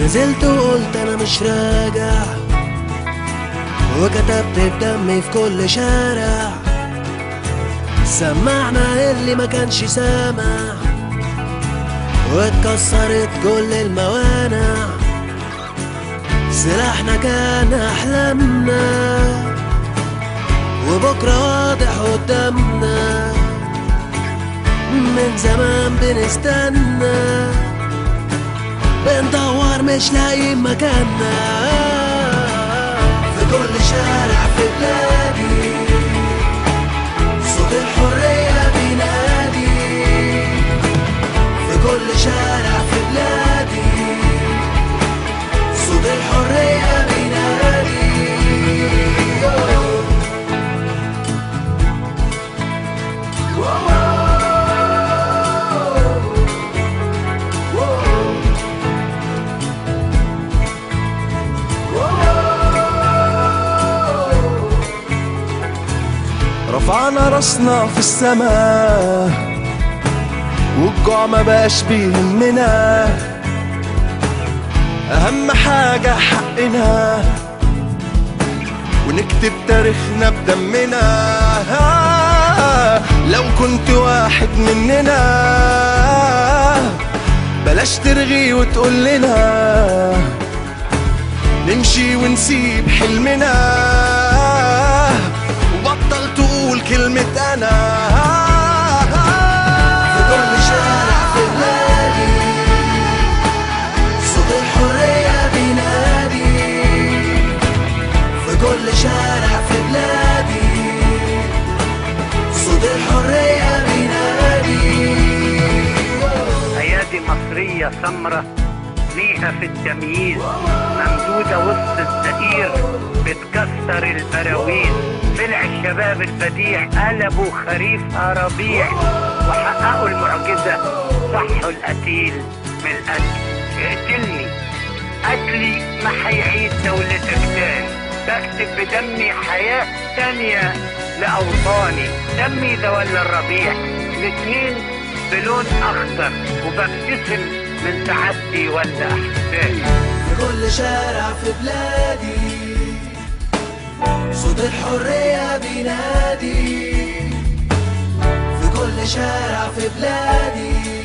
نزلت وقلت انا مش راجع، وكتبت بدمي في كل شارع. سمعنا اللي ما كانش سامع، واتكسرت كل الموانع. سلاحنا كان احلامنا، وبكرة واضح قدامنا. من زمان بنستنى، بندور مش لاقيين مكاننا. في كل شارع في بلادي صوت الحرية بينادي. في كل شارع في بلادي صوت الحرية بينادي. رفعنا راسنا في السماء، والجوع ما بقاش بيهمنا. اهم حاجة حقنا، ونكتب تاريخنا بدمنا. لو كنت واحد مننا بلاش ترغي وتقول لنا نمشي ونسيب حلمنا، وبطل تقول كلمة أنا. في كل شارع في بلادي صوت الحرية بينادي. في كل شارع في بلادي صوت الحرية بينادي. أيادي مصرية سمرة ليها في التمييز، ممدودة وسط الزئير بتكسر البراويز. طلع الشباب البديع قلبوا خريفها ربيع، وحققوا المعجزة صحوا القتيل من القتل. اقتلني قتلي ما هيعيد دولتك تاني، بكتب بدمي حياة تانية لأوطاني. دمي ده ولا الربيع الاتنين بلون أخضر، وببتسم من سعادتي ولا أحزاني. في كل شارع في بلادي صوت الحرية بينادي. في كل شارع في بلادي